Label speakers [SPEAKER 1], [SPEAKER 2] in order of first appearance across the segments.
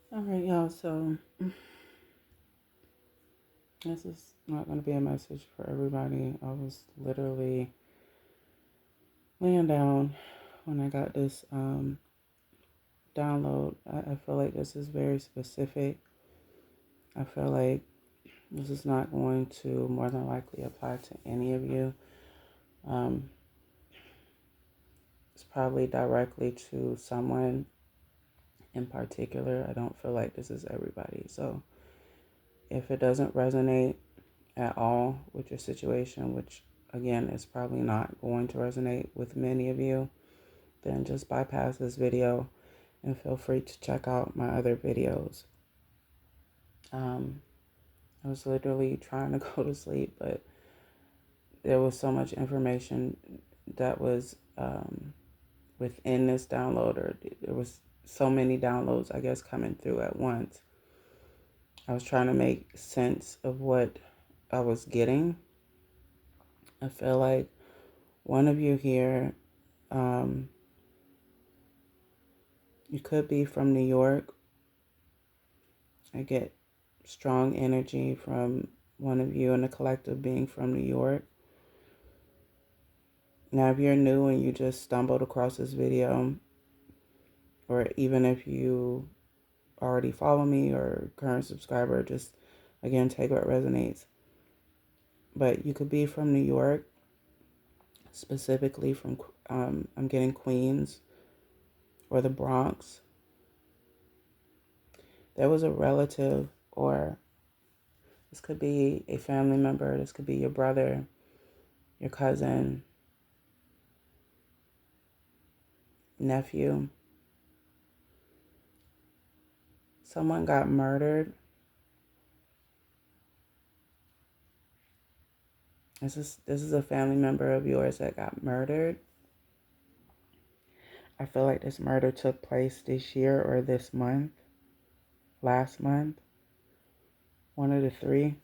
[SPEAKER 1] All right, y'all. So this is not going to be a message for everybody. I was literally laying down when I got this download. I feel like this is very specific. I feel like this is not going to more than likely apply to any of you. Um, it's probably directly to someone in particular. I don't feel like this is everybody. So if it doesn't resonate at all with your situation, which again is probably not going to resonate with many of you, then just bypass this video and feel free to check out my other videos. I was literally trying to go to sleep, but there was so much information that was within this download, or there was so many downloads, I guess, coming through at once. I was trying to make sense of what I was getting. I feel like one of you here, um, you could be from New York. I get strong energy from one of you in the collective being from New York. Now, if you're new and you just stumbled across this video, or even if you already follow me or current subscriber, just again, take what resonates. But you could be from New York, specifically from, I'm getting Queens or the Bronx. There was a relative, or this could be a family member, this could be your brother, your cousin, nephew. Someone got murdered. This is a family member of yours that got murdered. I feel like this murder took place this year or this month, last month, one of the three.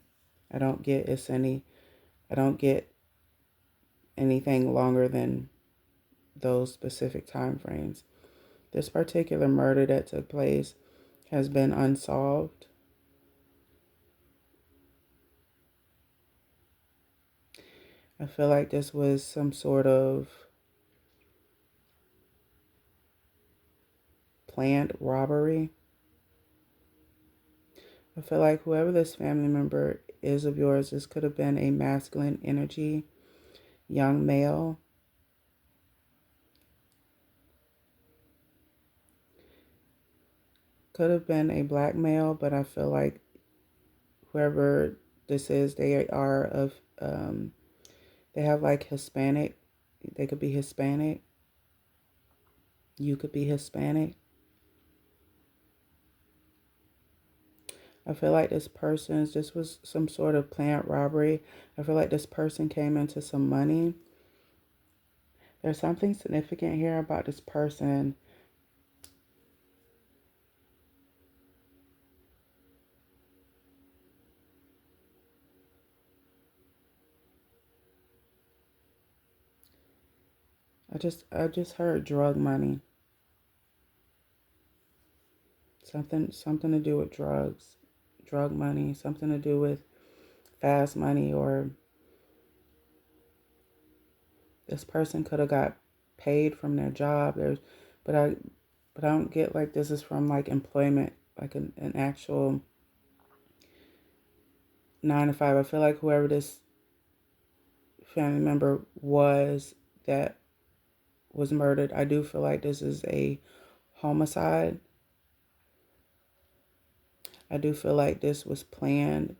[SPEAKER 1] I don't get it's any I don't get anything longer than those specific time frames. This particular murder that took place has been unsolved. I feel like this was some sort of planned robbery. I feel like whoever this family member is of yours, this could have been a masculine energy, young male. Could have been a black male, but I feel like whoever this is, they are of, they have like Hispanic. They could be Hispanic. You could be Hispanic. I feel like this was some sort of planned robbery. I feel like this person came into some money. There's something significant here about this person. I just heard drug money. Something to do with drugs, drug money, something to do with fast money, or this person could have got paid from their job. But I, but I don't get like this is from like employment, like an actual 9 to 5. I feel like whoever this family member was that was murdered, I do feel like this is a homicide. I do feel like this was planned.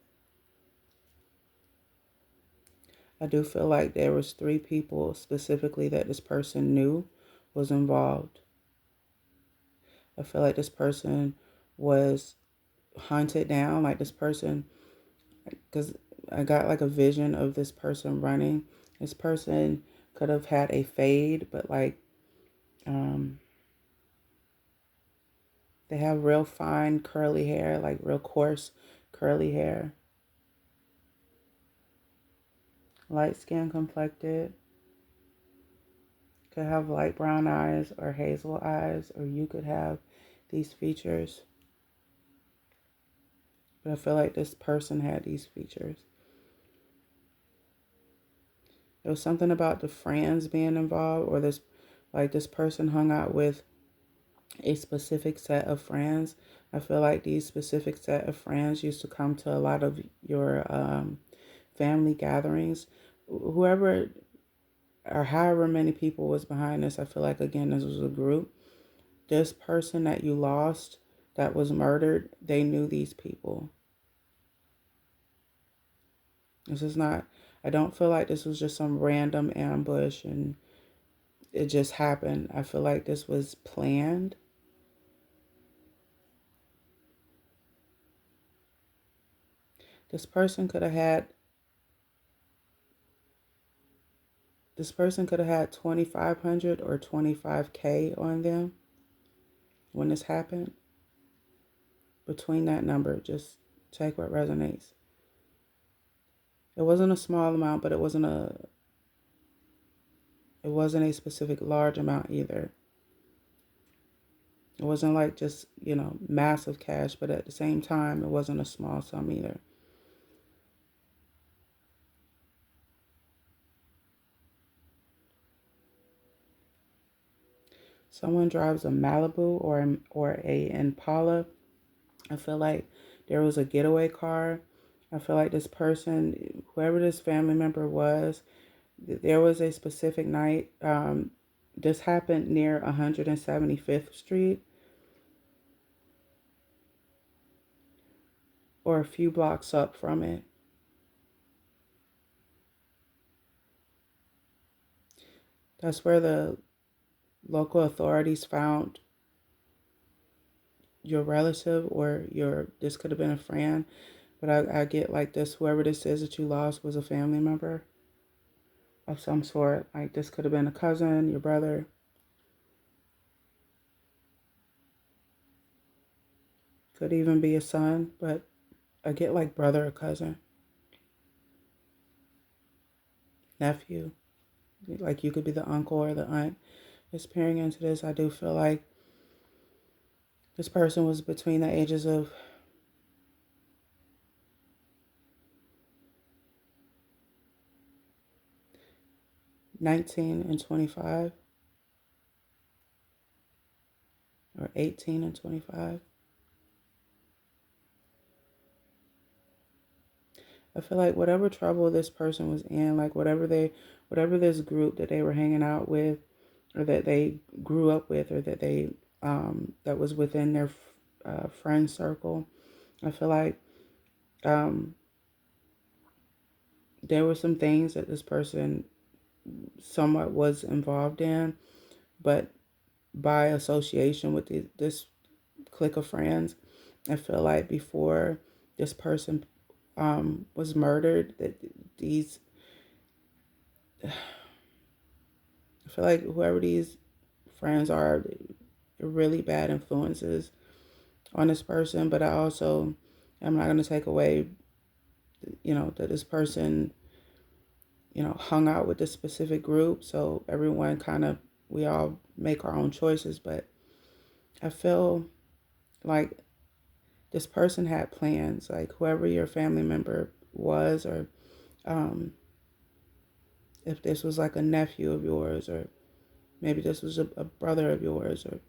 [SPEAKER 1] I do feel like there was 3 people specifically that this person knew was involved. I feel like this person was hunted down, like this person, because I got like a vision of this person running. This person could have had a fade, but like um, they have real fine curly hair, like real coarse curly hair. Light skin complected. Could have light brown eyes or hazel eyes, or you could have these features. But I feel like this person had these features. There was something about the friends being involved, or this, like this person hung out with a specific set of friends. I feel like these specific set of friends used to come to a lot of your family gatherings. Whoever or however many people was behind this, I feel like again this was a group. This person that you lost that was murdered, they knew these people. This is not, I don't feel like this was just some random ambush and it just happened. I feel like this was planned. This person could have had this person could have had 2500 or 25K on them when this happened. Between that number, just take what resonates. It wasn't a small amount, but it wasn't a specific large amount either. It wasn't like just, massive cash, but at the same time, it wasn't a small sum either. Someone drives a Malibu or a Impala. I feel like there was a getaway car. I feel like this person, whoever this family member was, there was a specific night. This happened near 175th Street or a few blocks up from it. That's where the local authorities found your relative or this could have been a friend, but I get like this, whoever this is that you lost was a family member of some sort. Like this could have been a cousin, your brother, could even be a son, but I get like brother or cousin, nephew. Like you could be the uncle or the aunt. Just peering into this, I do feel like this person was between the ages of 19 and 25 or 18 and 25. I feel like whatever trouble this person was in, like whatever this group that they were hanging out with, or that they grew up with, or that was within their friend circle, I feel like um, there were some things that this person somewhat was involved in, but by association with this clique of friends, I feel like before this person was murdered, that these I feel like whoever these friends are, they're really bad influences on this person. But I'm not going to take away, that this person, hung out with this specific group. So everyone we all make our own choices. But I feel like this person had plans, like whoever your family member was, or um, if this was like a nephew of yours, or maybe this was a brother of yours, or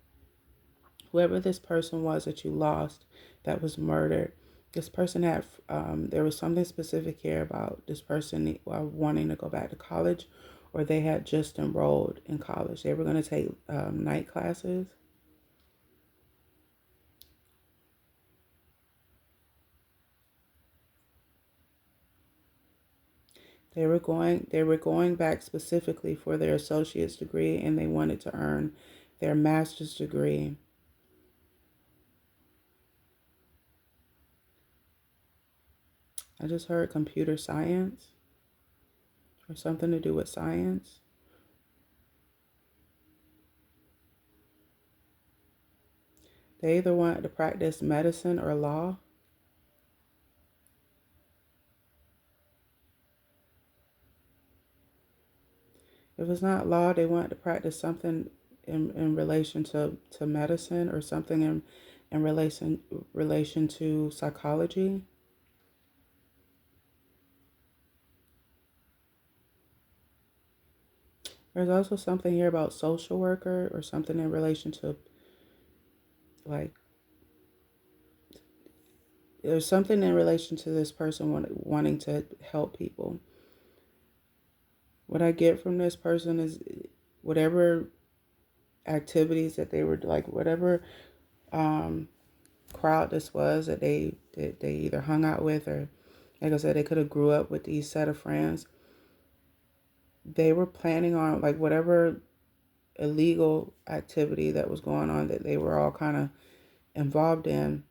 [SPEAKER 1] whoever this person was that you lost that was murdered. This person had, there was something specific here about this person wanting to go back to college, or they had just enrolled in college. They were going to take night classes. They were going back specifically for their associate's degree, and they wanted to earn their master's degree. I just heard computer science or something to do with science. They either wanted to practice medicine or law. If it's not law, they wanted to practice something in relation to medicine, or something in relation to psychology. There's also something here about social worker or something in relation to like there's something in relation to this person wanting to help people. What I get from this person is whatever activities that they were like, whatever um, crowd this was that they either hung out with, or like I said, they could have grew up with these set of friends. They were planning on like whatever illegal activity that was going on that they were all kind of involved in.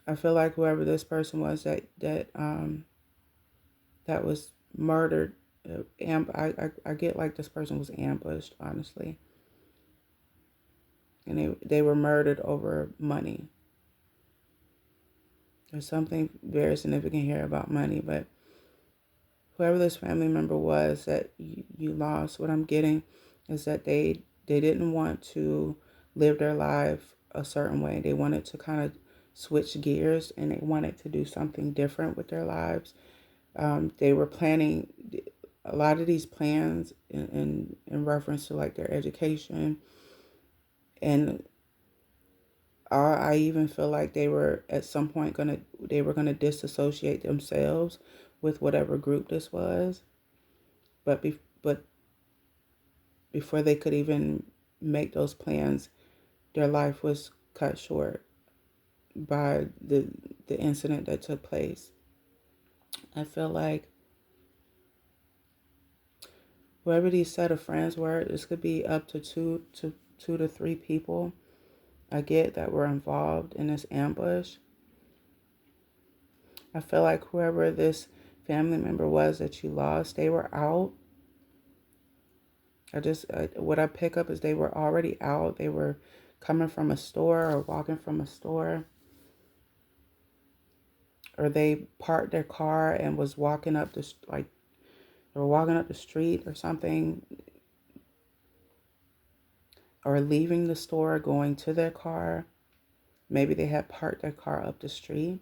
[SPEAKER 1] I feel like whoever this person was that was murdered, I get like this person was ambushed, honestly, and they were murdered over money. There's something very significant here about money, but whoever this family member was that you lost, what I'm getting is that they didn't want to live their life a certain way. They wanted to kind of switch gears and they wanted to do something different with their lives. They were planning a lot of these plans in reference to like their education, and I even feel like they were at some point gonna disassociate themselves with whatever group this was, but before they could even make those plans, their life was cut short by the incident that took place. I feel like whoever these set of friends were, this could be up to two to three people I get that were involved in this ambush. I feel like whoever this family member was that you lost, they were out. What I pick up is they were already out. They were coming from a store or walking from a store, or they parked their car and was walking up the like they were walking up the street or something, or leaving the store going to their car. Maybe they had parked their car up the street.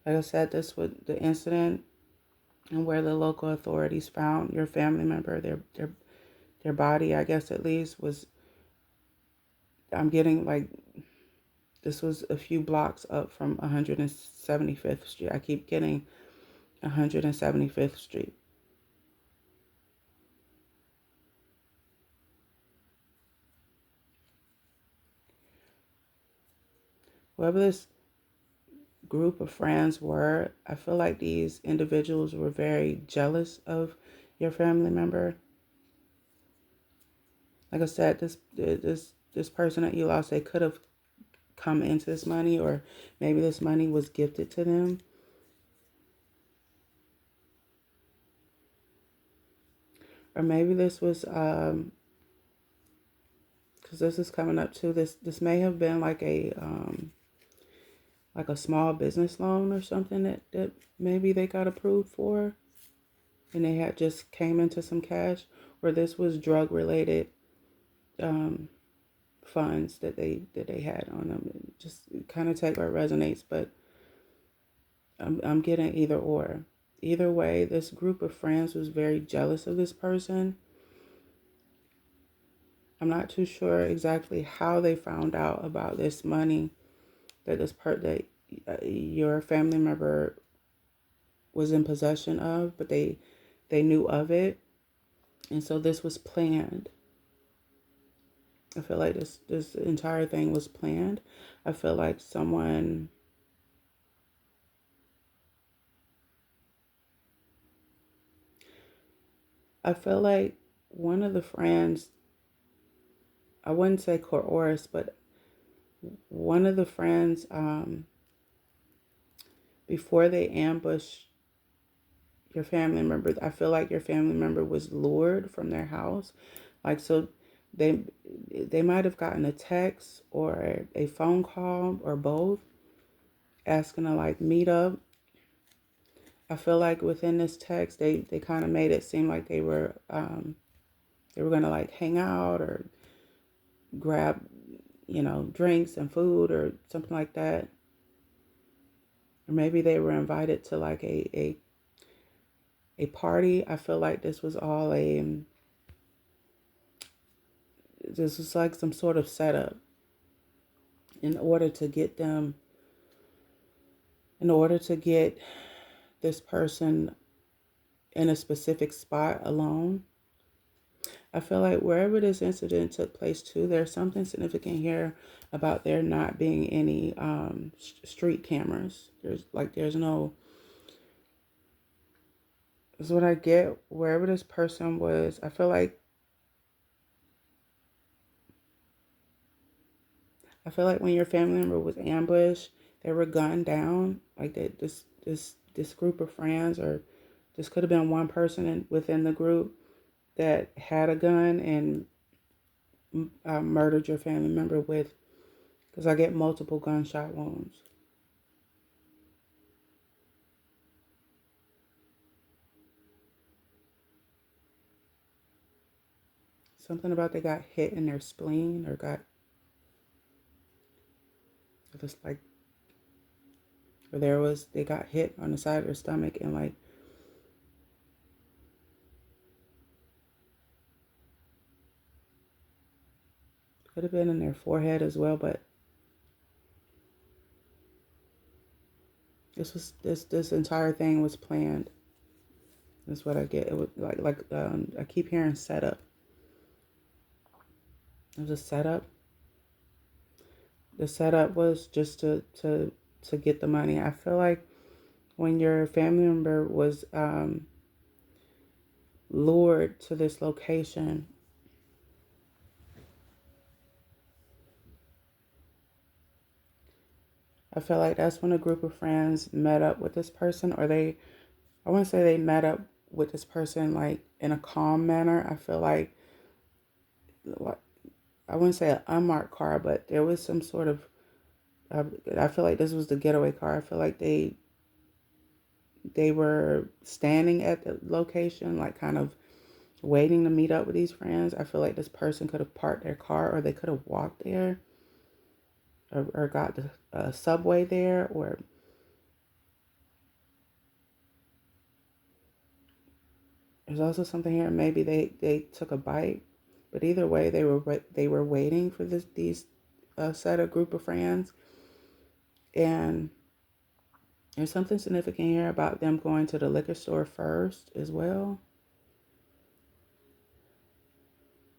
[SPEAKER 1] Like I said, this was the incident and where the local authorities found your family member, their body, I guess at least was. I'm getting like this was a few blocks up from 175th Street. I keep getting 175th Street. Whoever this group of friends were, I feel like these individuals were very jealous of your family member. Like I said, this person that you lost, they could have come into this money, or maybe this money was gifted to them, or maybe this was because this is coming up too. This may have been like a small business loan or something that maybe they got approved for, and they had just came into some cash, or this was drug related um, funds that they had on them. Just kind of take what resonates, but I'm getting either or. Either way, this group of friends was very jealous of this person. I'm not too sure exactly how they found out about this money that that your family member was in possession of, but they knew of it, and so this was planned. I feel like this entire thing was planned. I feel like someone. I feel like one of the friends. I wouldn't say coerced, but one of the friends, before they ambushed your family member, I feel like your family member was lured from their house. Like, so they they might have gotten a text or a phone call or both asking to like meet up. I feel like within this text they kind of made it seem like they were gonna like hang out, or grab, drinks and food or something like that. Or maybe they were invited to like a party. I feel like this was like some sort of setup in order to get them, in order to get this person in a specific spot alone. I feel like wherever this incident took place too, there's something significant here about there not being any street cameras. There's no. Is what I get. Wherever this person was, I feel like when your family member was ambushed, they were gunned down. Like that, this group of friends, or this could have been one person within the group that had a gun and murdered your family member with. Because I get multiple gunshot wounds. Something about they got hit in their spleen, or got just like, or they got hit on the side of their stomach, and like could have been in their forehead as well. But this entire thing was planned. That's what I get. It was I keep hearing setup. It was a setup. The setup was just to get the money. I feel like when your family member was lured to this location, I feel like that's when a group of friends met up with this person, or I wouldn't say they met up with this person like in a calm manner. I feel like I wouldn't say an unmarked car, but there was some sort of. I feel like this was the getaway car. I feel like they were standing at the location, like kind of waiting to meet up with these friends. I feel like this person could have parked their car, or they could have walked there, or got the subway there, or there's also something here. Maybe they took a bite, but either way, they were waiting for these set of group of friends, and there's something significant here about them going to the liquor store first as well.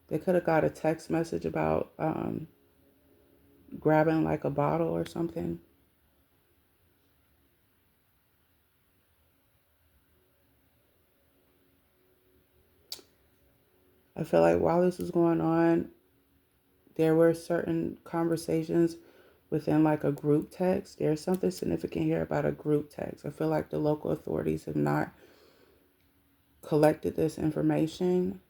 [SPEAKER 1] They could have got a text message about grabbing like a bottle or something. I feel like while this was going on, there were certain conversations within like a group text. There's something significant here about a group text. I feel like the local authorities have not collected this information.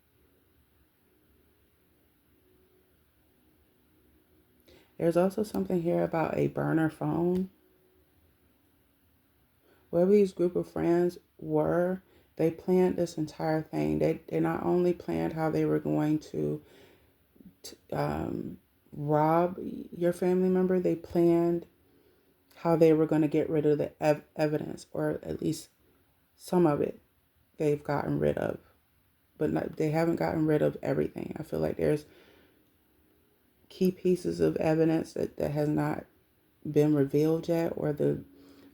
[SPEAKER 1] There's also something here about a burner phone. Whoever these group of friends were, they planned this entire thing. They not only planned how they were going to rob your family member, they planned how they were going to get rid of the evidence, or at least some of it they've gotten rid of. But they haven't gotten rid of everything. I feel like there's key pieces of evidence that has not been revealed yet, or the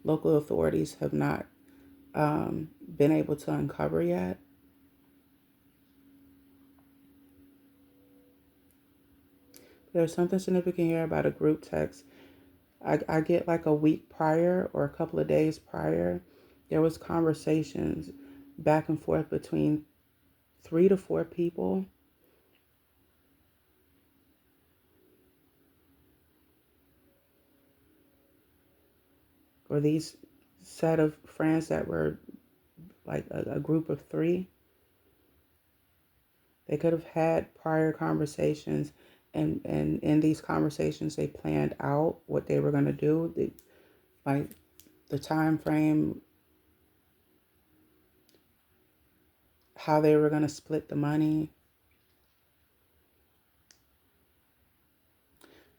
[SPEAKER 1] local authorities have not been able to uncover yet. There's something significant here about a group text. I get like a week prior or a couple of days prior, there was conversations back and forth between 3 to 4 people, or these set of friends that were like a group of three. They could have had prior conversations, and in these conversations they planned out what they were going to do, like the time frame, how they were going to split the money.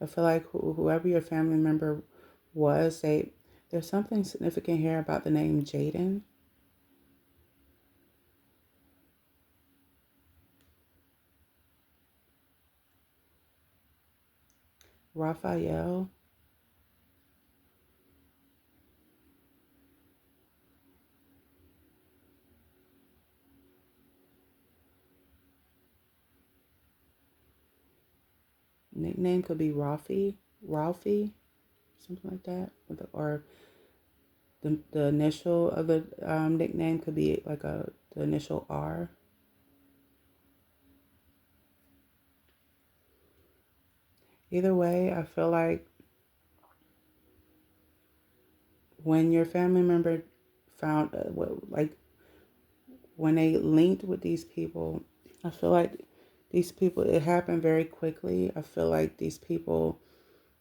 [SPEAKER 1] I feel like whoever your family member was, there's something significant here about the name Jaden. Raphael. Nickname could be Ralphie, something like that. Or the initial of the nickname could be like the initial R. Either way, I feel like when your family member found like when they linked with these people, I feel like these people, it happened very quickly. I feel like these people,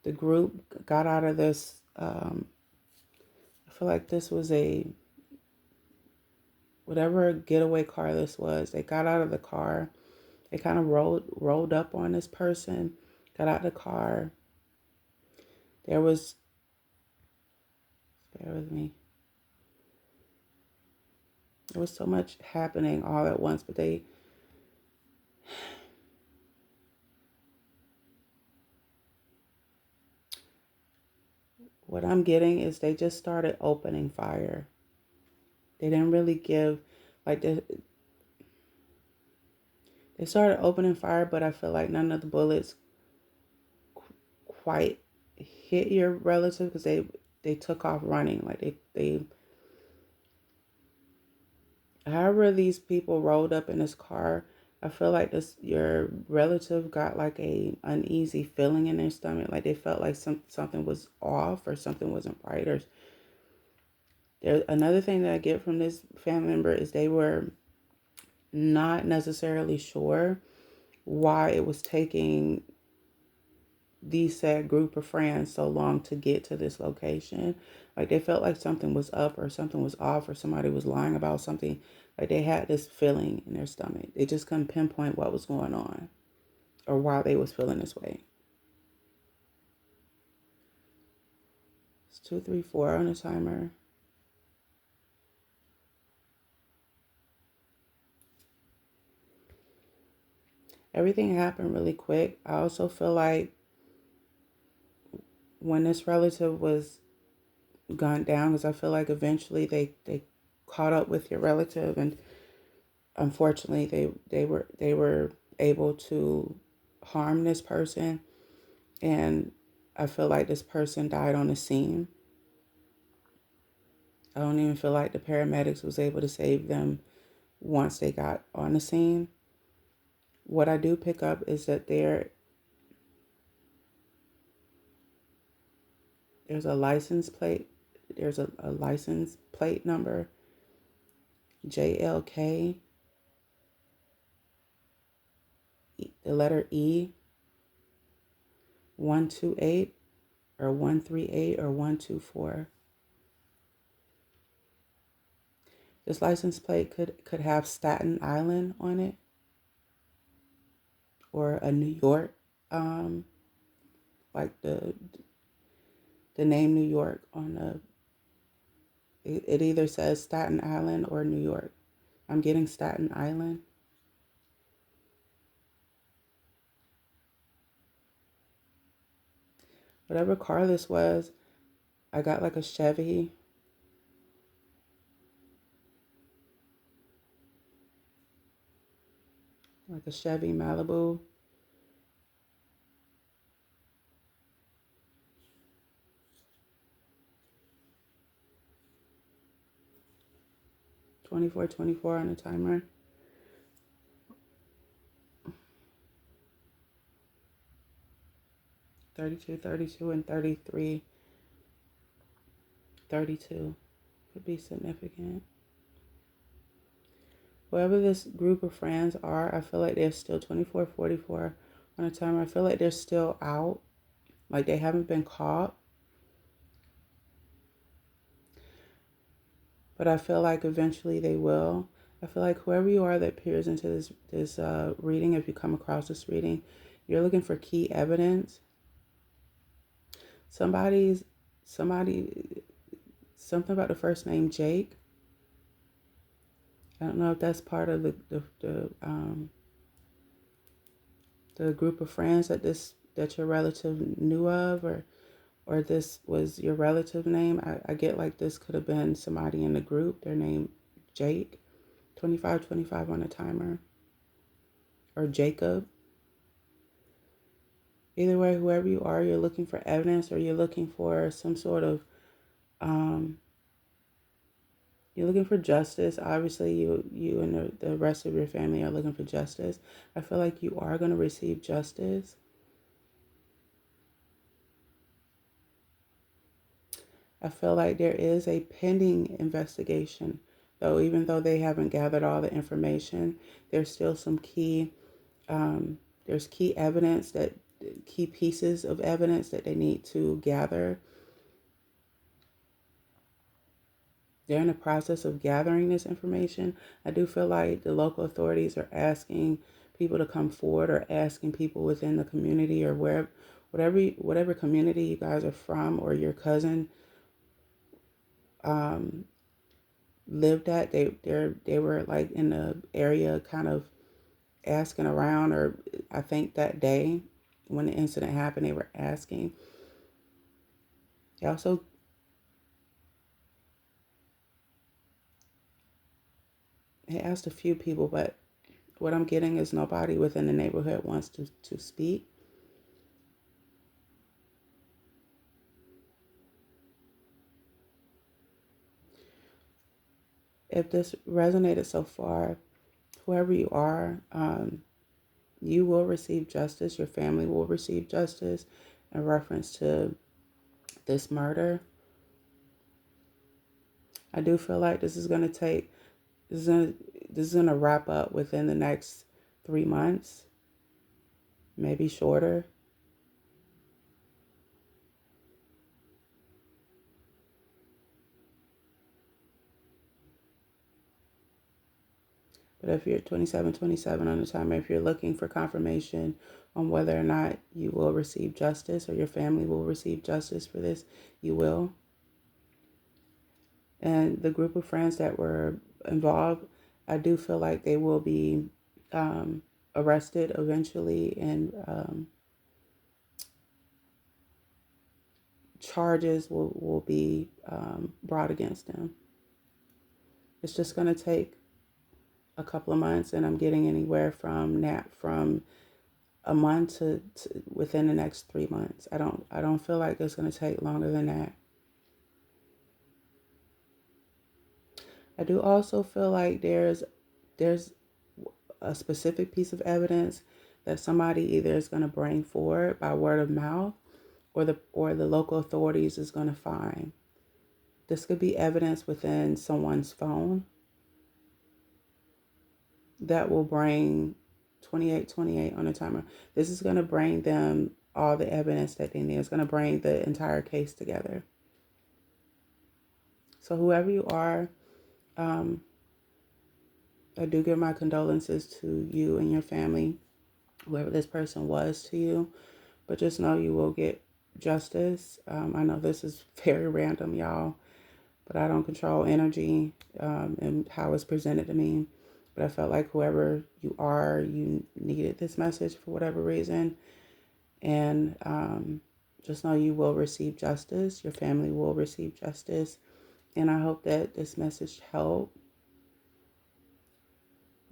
[SPEAKER 1] the group got out of this. I feel like this was whatever getaway car this was. They got out of the car. They kind of rolled up on this person, got out of the car. There was, bear with me. There was so much happening all at once, but what I'm getting is they just started opening fire. They didn't really give, like, they started opening fire, but I feel like none of the bullets quite hit your relative because they took off running. Like they however these people rolled up in this car, I feel like this your relative got like a uneasy feeling in their stomach, like they felt like something was off or something wasn't right. Or there another thing that I get from this family member is they were not necessarily sure why it was taking these said group of friends so long to get to this location. Like they felt like something was up or something was off or somebody was lying about something. Like they had this feeling in their stomach. They just couldn't pinpoint what was going on or why they was feeling this way. It's 234 on the timer. Everything happened really quick. I also feel like when this relative was gunned down, because I feel like eventually they caught up with your relative, and unfortunately they were able to harm this person, and I feel like this person died on the scene. I don't even feel like the paramedics was able to save them once they got on the scene. What I do pick up is that there's a license plate. There's a license plate number JLK, the letter E, 128 or 138 or 124. This license plate could have Staten Island on it or a New York, um, like the name New York on the. It either says Staten Island or New York. I'm getting Staten Island. Whatever car this was, I got like a Chevy. Like a Chevy Malibu. 2424 on the timer. 32, 32, and 33. 32 could be significant. Whoever this group of friends are, I feel like they're still 2444 on the timer. I feel like they're still out. Like they haven't been caught. But I feel like eventually they will. I feel like whoever you are that peers into this reading, if you come across this reading, you're looking for key evidence. Somebody's somebody something about the first name Jake. I don't know if that's part of the group of friends that your relative knew of, or this was your relative name. I get like this could have been somebody in the group. Their name Jake, 2525 on a timer, or Jacob. Either way, whoever you are, you're looking for evidence, or you're looking for some sort of um, you're looking for justice. Obviously, you and the rest of your family are looking for justice. I feel like you are going to receive justice. I feel like there is a pending investigation, though, even though they haven't gathered all the information, there's still some there's key pieces of evidence that they need to gather. They're in the process of gathering this information. I do feel like the local authorities are asking people to come forward, or asking people within the community, or whatever community you guys are from, or your cousin um, lived at. They were like in the area, kind of asking around, or I think that day when the incident happened, they were asking. They also they asked a few people, but what I'm getting is nobody within the neighborhood wants to speak. If this resonated so far, whoever you are, you will receive justice. Your family will receive justice in reference to this murder. I do feel like this is going to take this is going to this is going to wrap up within the next 3 months, maybe shorter. But if you're 2727 on the timer, if you're looking for confirmation on whether or not you will receive justice, or your family will receive justice for this, you will. And the group of friends that were involved, I do feel like they will be arrested eventually, and charges will be brought against them. It's just going to take a couple of months, and I'm getting anywhere from a month to within the next 3 months. I don't feel like it's going to take longer than that. I do also feel like there's a specific piece of evidence that somebody either is going to bring forward by word of mouth, or the local authorities is going to find. This could be evidence within someone's phone that will bring 2828 on the timer. This is going to bring them all the evidence that they need. It's going to bring the entire case together. So whoever you are, um, I do give my condolences to you and your family, whoever this person was to you. But just know you will get justice. I know this is very random, y'all, but I don't control energy and how it's presented to me. But I felt like whoever you are, you needed this message for whatever reason. And just know you will receive justice. Your family will receive justice. And I hope that this message helped.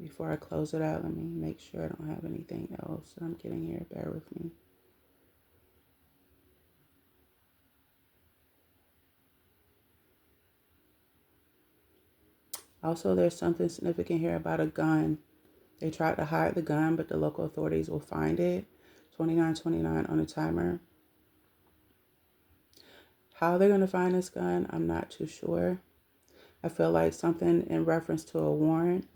[SPEAKER 1] Before I close it out, let me make sure I don't have anything else that I'm getting here. Bear with me. Also, there's something significant here about a gun. They tried to hide the gun, but the local authorities will find it. 2929 on the timer. How they're going to find this gun, I'm not too sure. I feel like something in reference to a warrant.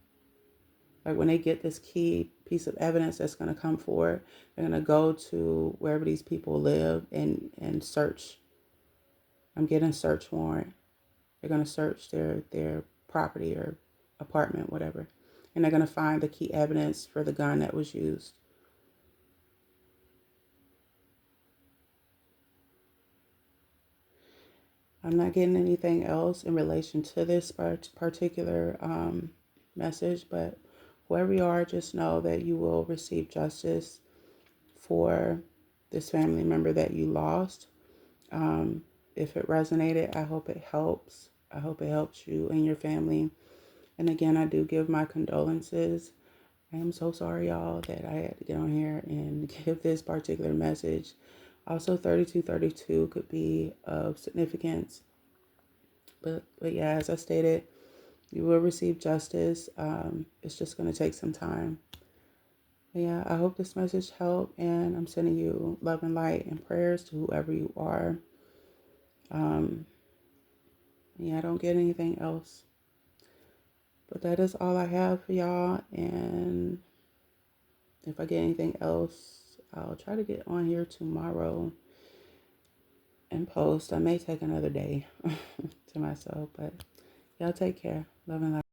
[SPEAKER 1] Like when they get this key piece of evidence that's going to come forward, they're going to go to wherever these people live and search. I'm getting search warrant. They're going to search their property or apartment, whatever. And they're going to find the key evidence for the gun that was used. I'm not getting anything else in relation to this particular message, but whoever you are, just know that you will receive justice for this family member that you lost. If it resonated, I hope it helps. I hope it helps you and your family. And again, I do give my condolences. I am so sorry, y'all, that I had to get on here and give this particular message. Also, 3232 could be of significance. But yeah, as I stated, you will receive justice. It's just going to take some time. But yeah, I hope this message helped, and I'm sending you love and light and prayers to whoever you are. Yeah, I don't get anything else. But that is all I have for y'all. And if I get anything else, I'll try to get on here tomorrow and post. I may take another day to myself, but y'all take care. Love and light.